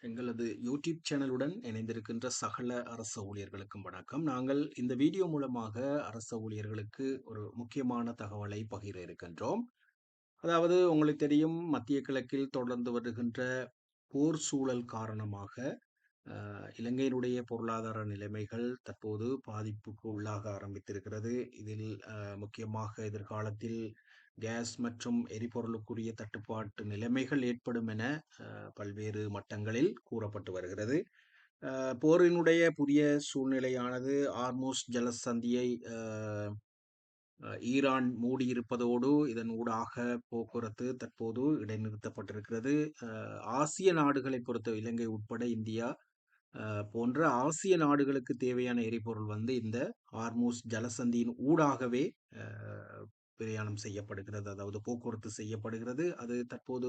எங்களது யூடியூப் சேனலுடன் இணைந்திருக்கின்ற சகல அரச ஊழியர்களுக்கும் வணக்கம். நாங்கள் இந்த வீடியோ மூலமாக அரச ஊழியர்களுக்கு ஒரு முக்கியமான தகவலை பகிர இருக்கின்றோம். அதாவது உங்களுக்கு தெரியும், மத்திய கிழக்கில் தொடர்ந்து வருகின்ற போர் சூழல் காரணமாக இலங்கையினுடைய பொருளாதார நிலைமைகள் தற்போது பாதிப்புக்கு உள்ளாக ஆரம்பித்திருக்கிறது. இதில் முக்கியமாக எதிர்காலத்தில் கேஸ் மற்றும் எரிபொருளுக்குரிய தட்டுப்பாட்டு நிலைமைகள் ஏற்படும் என பல்வேறு மட்டங்களில் கூறப்பட்டு வருகிறது. போரினுடைய புதிய சூழ்நிலையானது ஆர்மோஸ் ஜலசந்தியை ஈரான் மூடியிருப்பதோடு இதன் ஊடாக போக்குவரத்து தற்போது இடைநிறுத்தப்பட்டிருக்கிறது. ஆசிய நாடுகளை பொறுத்த இலங்கை உட்பட இந்தியா போன்ற ஆசிய நாடுகளுக்கு தேவையான எரிபொருள் இந்த ஆர்மூஸ் ஜலசந்தியின் ஊடாகவே பிரயாணம் செய்யப்படுகிறது, அதாவது போக்குவரத்து செய்யப்படுகிறது. அது தற்போது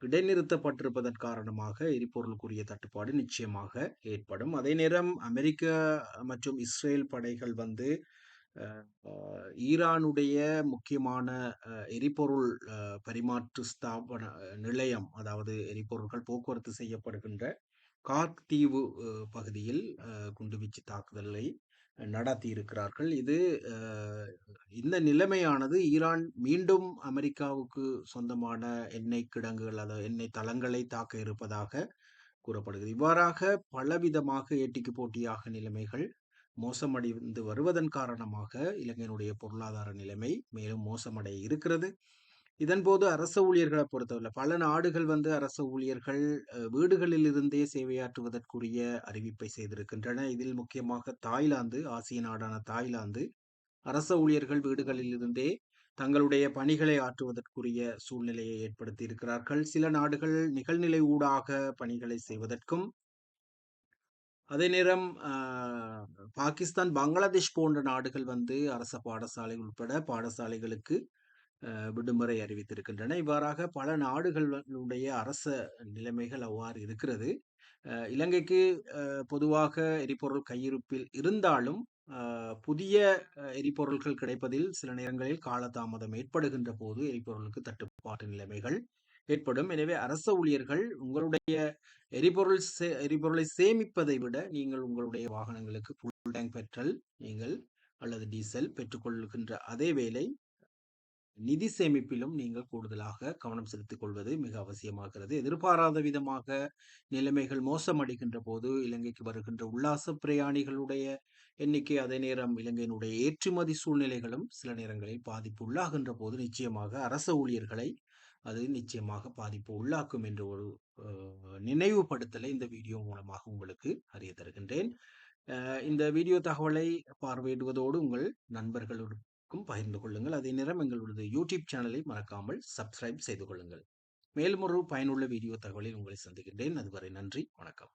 இடைநிறுத்தப்பட்டிருப்பதன் காரணமாக எரிபொருளுக்குரிய தட்டுப்பாடு நிச்சயமாக ஏற்படும். அதே நேரம் அமெரிக்க மற்றும் இஸ்ரேல் படைகள் ஈரானுடைய முக்கியமான எரிபொருள் பரிமாற்று ஸ்தாபன நிலையம், அதாவது எரிபொருட்கள் போக்குவரத்து செய்யப்படுகின்ற கார்க் தீவு பகுதியில் குண்டுவீச்சு தாக்குதலை நடத்தி இருக்கிறார்கள். இந்த நிலைமையானது ஈரான் மீண்டும் அமெரிக்காவுக்கு சொந்தமான எண்ணெய் கிடங்குகள், அதாவது எண்ணெய் தளங்களை தாக்க இருப்பதாக கூறப்படுகிறது. இவ்வாறாக பலவிதமாக ஏட்டிக்கு போட்டியாக நிலைமைகள் மோசமடைந்து வருவதன் காரணமாக இலங்கையினுடைய பொருளாதார நிலைமை மேலும் மோசமடைய இருக்கிறது. இதன்போது அரச ஊழியர்களை பொறுத்தவரை பல நாடுகள் அரச ஊழியர்கள் வீடுகளில் இருந்தே சேவையாற்றுவதற்குரிய அறிவிப்பை செய்திருக்கின்றன. இதில் முக்கியமாக தாய்லாந்து, ஆசிய நாடான தாய்லாந்து அரச ஊழியர்கள் வீடுகளில் இருந்தே தங்களுடைய பணிகளை ஆற்றுவதற்குரிய சூழ்நிலையை ஏற்படுத்தி இருக்கிறார்கள். சில நாடுகள் நிகழ்நிலை ஊடாக பணிகளை செய்வதற்கும், அதே நேரம் பாகிஸ்தான், பங்களாதேஷ் போன்ற நாடுகள் அரச பாடசாலை உட்பட பாடசாலைகளுக்கு விடுமுறை அறிவித்திருக்கின்றன. இவ்வாறாக பல நாடுகளுடைய அரச நிலைமைகள் அவ்வாறு இருக்கிறது. இலங்கைக்கு பொதுவாக எரிபொருள் கையிருப்பில் இருந்தாலும் புதிய எரிபொருள்கள் கிடைப்பதில் சில நேரங்களில் காலதாமதம் ஏற்படுகின்ற போது எரிபொருளுக்கு தட்டுப்பாட்டு நிலைமைகள் ஏற்படும். எனவே அரச ஊழியர்கள் உங்களுடைய எரிபொருளை சேமிப்பதை விட நீங்கள் உங்களுடைய வாகனங்களுக்கு ஃபுல் டேங்க் பெட்ரோல் நீங்கள் அல்லது டீசல் பெற்றுக்கொள்கின்ற அதே வேளை நிதி சேமிப்பிலும் நீங்கள் கூடுதலாக கவனம் செலுத்திக் கொள்வது மிக அவசியமாகிறது. எதிர்பாராத விதமாக நிலைமைகள் மோசமடைகின்ற போது இலங்கைக்கு வருகின்ற உல்லாச பிரயாணிகளுடைய எண்ணிக்கை, அதே நேரம் இலங்கையினுடைய ஏற்றுமதி சூழ்நிலைகளும் சில நேரங்களில் பாதிப்பு உள்ளாகின்ற போது நிச்சயமாக அரச ஊழியர்களை அது நிச்சயமாக பாதிப்பு உள்ளாக்கும் என்ற ஒரு நினைவுபடுத்தலை இந்த வீடியோ மூலமாக உங்களுக்கு அறிய தருகின்றேன். இந்த வீடியோ தகவலை பார்வையிடுவதோடு உங்கள் நண்பர்களுக்கும் பகிர்ந்து கொள்ளுங்கள். அதே நேரம் எங்களுடைய யூடியூப் சேனலை மறக்காமல் சப்ஸ்கிரைப் செய்து கொள்ளுங்கள். மேலும் ஒரு பயனுள்ள வீடியோ தகவலில் உங்களை சந்திக்கின்றேன். அதுவரை நன்றி, வணக்கம்.